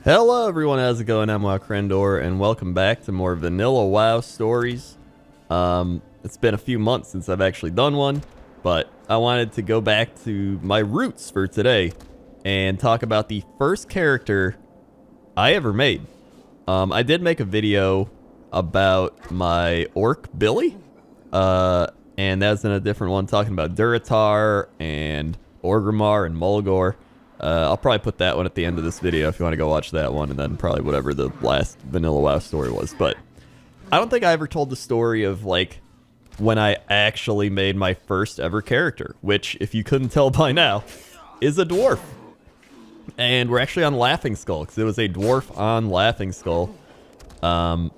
Hello everyone, how's it going? I'm WoWcrendor, and welcome back to more vanilla WoW stories. It's been a few months since I've actually done one, but I wanted to go back to my roots for today and talk about the first character I ever made. I did make a video about my orc Billy, and that's in a different one talking about Duratar and Orgrimmar and Mulgore. I'll probably put that one at the end of this video if you want to go watch that one, and then probably whatever the last vanilla WoW story was. But I don't think I ever told the story of like when I actually made my first ever character, which, if you couldn't tell by now, is a dwarf. And we're actually on Laughing Skull, because it was a dwarf on Laughing Skull. And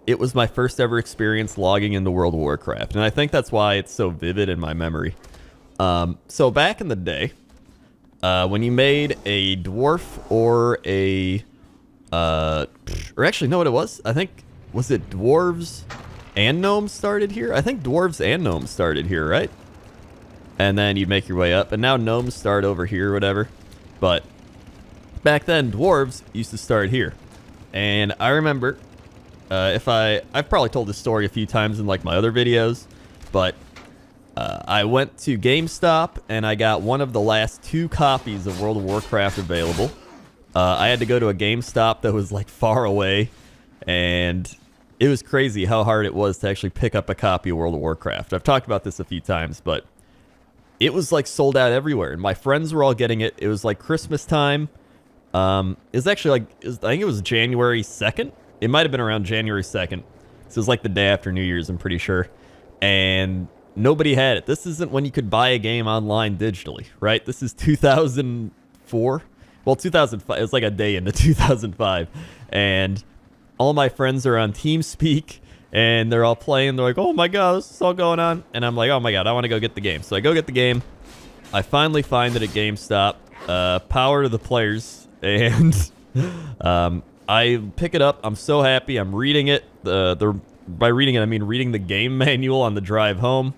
it was my first ever experience logging into World of Warcraft, and I think that's why it's so vivid in my memory. So back in the day, when you made a dwarf or a, or actually, no, what it was? I think, was it dwarves and gnomes started here? I think dwarves and gnomes started here, right? And then you'd make your way up, and now gnomes start over here or whatever. But back then, dwarves used to start here. And I remember, I've probably told this story a few times in like my other videos, but I went to GameStop and I got one of the last 2 copies of World of Warcraft available. I had to go to a GameStop that was like far away, and it was crazy how hard it was to actually pick up a copy of World of Warcraft. I've talked about this a few times, but it was like sold out everywhere, and my friends were all getting it. It was like Christmas time. It was actually like, I think it was January 2nd. It might have been around January 2nd. So it was like the day after New Year's, I'm pretty sure. And nobody had it. This isn't when you could buy a game online digitally, right? This is 2004. Well, 2005. It was like a day into 2005. And all my friends are on TeamSpeak, and they're all playing. They're like, oh my god, this is all going on. And I'm like, oh my god, I want to go get the game. So I go get the game. I finally find it at GameStop. Power to the players. And I pick it up. I'm so happy. I'm reading it. By reading it, I mean reading the game manual on the drive home.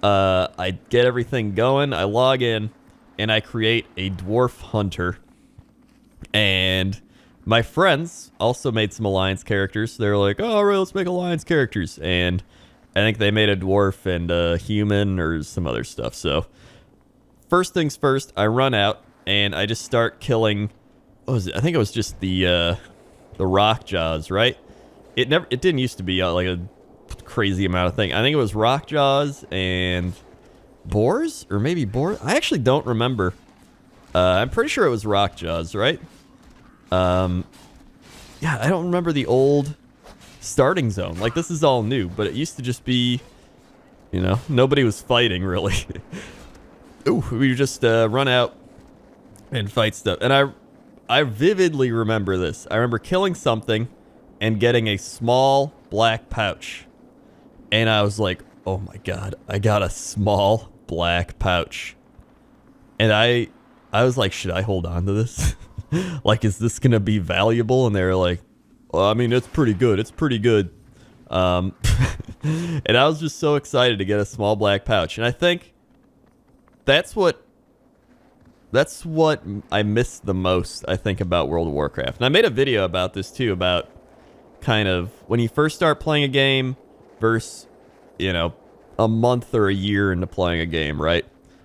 I get everything going. I log in, and I create a dwarf hunter. And my friends also made some alliance characters. They're like, oh, all right, let's make alliance characters. And I think they made a dwarf and a human or some other stuff. So first things first, I run out, and I just start killing. What was it? I think it was just the rock jaws, right? It didn't used to be like a crazy amount of thing. I think it was rock jaws and boars, or maybe boar. I actually don't remember. I'm pretty sure it was rock jaws, right? Yeah, I don't remember the old starting zone. Like, this is all new, but it used to just be, you know, nobody was fighting really. Ooh, we just run out and fight stuff. And I vividly remember this. I remember killing something and getting a small black pouch. And I was like, oh my god, I got a small black pouch. And I was like, should I hold on to this? Like, is this gonna be valuable? And they were like, well, I mean, it's pretty good. It's pretty good. And I was just so excited to get a small black pouch. And I think that's what I miss the most, I think, about World of Warcraft. And I made a video about this too, about kind of when you first start playing a game versus, you know, a month or a year into playing a game, right?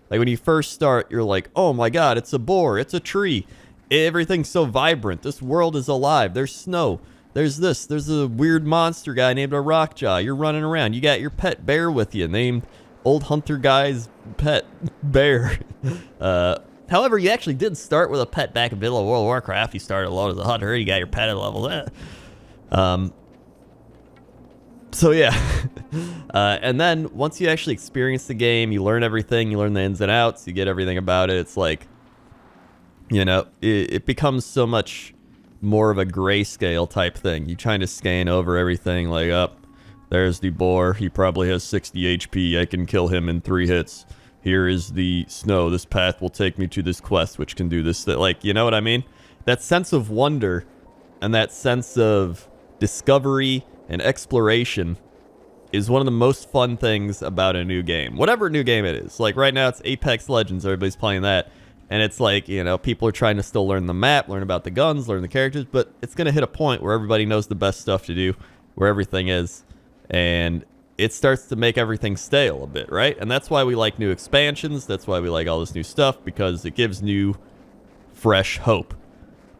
Like, when you first start, you're like, oh my god, it's a boar, it's a tree, everything's so vibrant, this world is alive, there's snow, there's this, there's a weird monster guy named a Rockjaw, you're running around, you got your pet bear with you, named old hunter guy's pet bear. However, you actually did start with a pet back in World of Warcraft. You started alone as a hunter, you got your pet at level. So yeah. And then once you actually experience the game, you learn everything, you learn the ins and outs, you get everything about it. It's like, you know, it becomes so much more of a grayscale type thing. You trying to scan over everything, like, up, there's the boar, he probably has 60 HP, I can kill him in 3 hits. Here is the snow, this path will take me to this quest, which can do this, like, you know what I mean? That sense of wonder and that sense of discovery and exploration is one of the most fun things about a new game. Whatever new game it is. Like, right now it's Apex Legends, everybody's playing that. And it's like, you know, people are trying to still learn the map, learn about the guns, learn the characters, but it's going to hit a point where everybody knows the best stuff to do, where everything is. And it starts to make everything stale a bit, right? And that's why we like new expansions. That's why we like all this new stuff, because it gives new, fresh hope.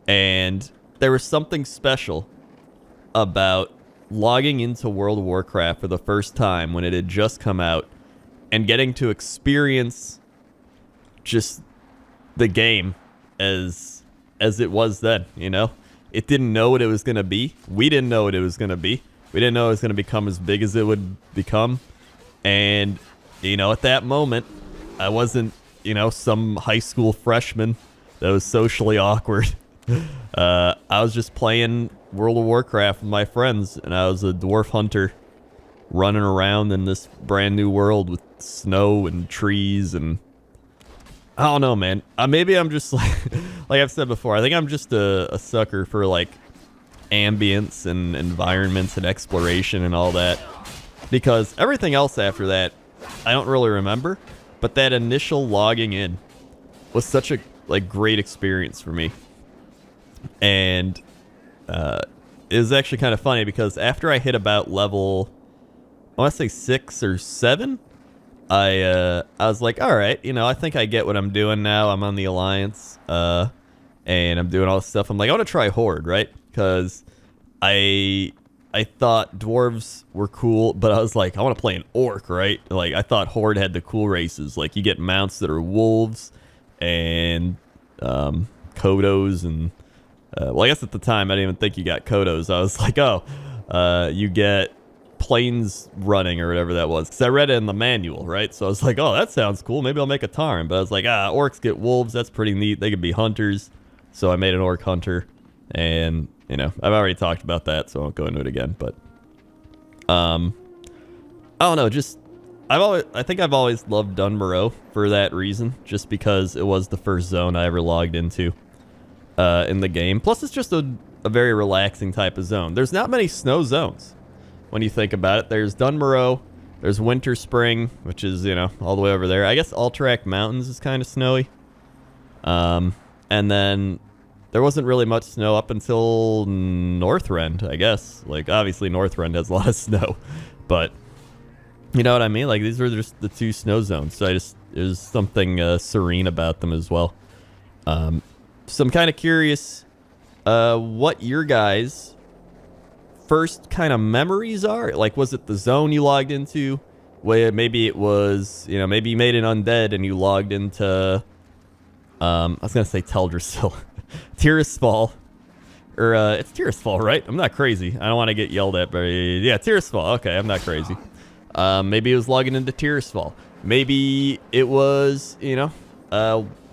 And there was something special about logging into World of Warcraft for the first time when it had just come out and getting to experience just the game as it was then, you know? It didn't know what it was going to be. We didn't know what it was going to be. We didn't know it was going to become as big as it would become. And, you know, at that moment, I wasn't, you know, some high school freshman that was socially awkward. I was just playing World of Warcraft with my friends, and I was a dwarf hunter running around in this brand new world with snow and trees, and I don't know, man. Maybe I'm just like I've said before, I think I'm just a sucker for like ambience and environments and exploration and all that, because everything else after that I don't really remember, but that initial logging in was such a like great experience for me. And it was actually kind of funny because after I hit about level, I want to say 6 or 7, I was like, all right, you know, I think I get what I'm doing now. I'm on the Alliance, and I'm doing all this stuff. I'm like, I want to try Horde, right? Because I thought dwarves were cool, but I was like, I want to play an orc, right? Like, I thought Horde had the cool races. Like, you get mounts that are wolves and Kodos and... well, I guess at the time, I didn't even think you got Kodos. I was like, oh, you get planes running or whatever that was. Because I read it in the manual, right? So I was like, oh, that sounds cool. Maybe I'll make a Tarn. But I was like, orcs get wolves. That's pretty neat. They could be hunters. So I made an orc hunter. And, you know, I've already talked about that, so I won't go into it again. But, I don't know. Just, I think I've always loved Dunmoreau for that reason. Just because it was the first zone I ever logged into. In the game. Plus, it's just a very relaxing type of zone. There's not many snow zones when you think about it. There's Dunmoreau, there's Winter Spring, which is, you know, all the way over there. I guess Alterac Mountains is kind of snowy. And then there wasn't really much snow up until Northrend, I guess. Like, obviously Northrend has a lot of snow, but you know what I mean? Like, these were just the 2 snow zones. So there's something serene about them as well. So I'm kind of curious what your guys' first kind of memories are. Like, was it the zone you logged into? Where maybe it was, you know, maybe you made an undead and you logged into, I was going to say Teldrassil. Tirisfal. Or, it's Tirisfal, right? I'm not crazy. I don't want to get yelled at, but yeah, Tirisfal. Okay, I'm not crazy. Maybe it was logging into Tirisfal. Maybe it was, you know,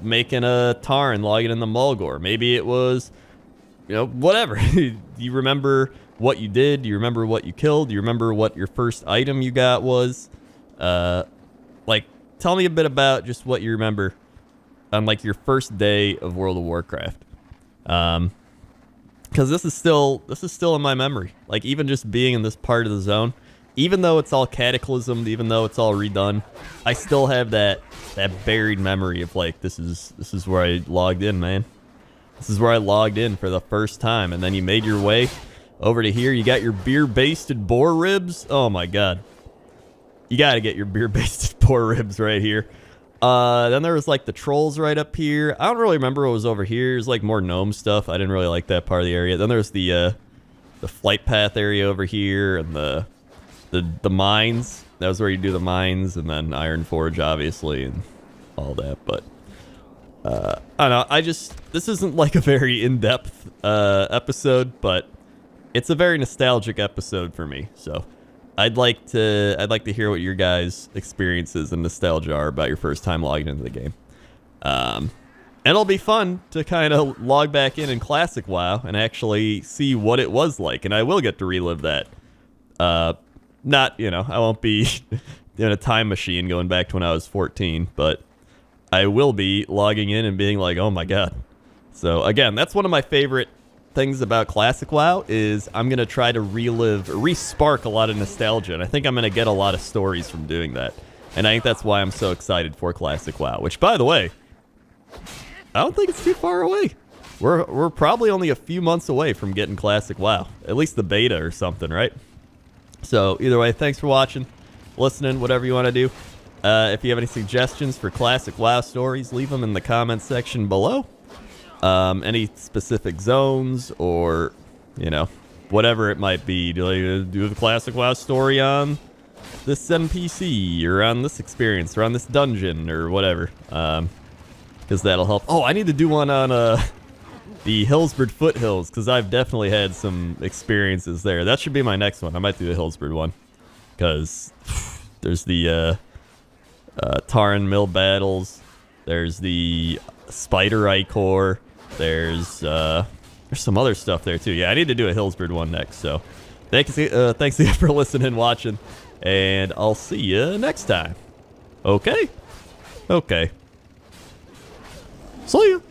making a Tarn, logging in the Mulgore. Maybe it was, you know, whatever. Do you remember what you did? Do you remember what you killed? Do you remember what your first item you got was? Like, tell me a bit about just what you remember on, like, your first day of World of Warcraft. Because this is still in my memory. Like, even just being in this part of the zone, even though it's all cataclysmed, even though it's all redone, I still have that buried memory of, like, this is where I logged in, man. This is where I logged in for the first time. And then you made your way over to here. You got your beer-basted boar ribs. Oh my god. You gotta get your beer-basted boar ribs right here. Then there was, like, the trolls right up here. I don't really remember what was over here. There's, like, more gnome stuff. I didn't really like that part of the area. Then there's the flight path area over here, and the mines. That was where you do the mines, and then Iron Forge, obviously, and all that. But I don't know. This isn't like a very in-depth episode, but it's a very nostalgic episode for me. So I'd like to hear what your guys' experiences and nostalgia are about your first time logging into the game. And it'll be fun to kind of log back in Classic WoW and actually see what it was like, and I will get to relive that. Not, you know, I won't be in a time machine going back to when I was 14, but I will be logging in and being like, oh my god. So again, that's one of my favorite things about Classic WoW is I'm going to try to re-spark a lot of nostalgia, and I think I'm going to get a lot of stories from doing that. And I think that's why I'm so excited for Classic WoW, which, by the way, I don't think it's too far away. We're probably only a few months away from getting Classic WoW. At least the beta or something, right? So either way, thanks for watching, listening, whatever you want to do. If you have any suggestions for Classic WoW stories, leave them in the comments section below. Any specific zones or, you know, whatever it might be. Do the Classic WoW story on this NPC or on this experience or on this dungeon or whatever. Because that'll help. Oh, I need to do one on the Hillsborough Foothills, because I've definitely had some experiences there. That should be my next one. I might do the Hillsborough one, because there's the Taran Mill battles. There's the Spider Ichor. There's some other stuff there too. Yeah, I need to do a Hillsborough one next. So thanks again for listening and watching, and I'll see you next time. Okay. See you.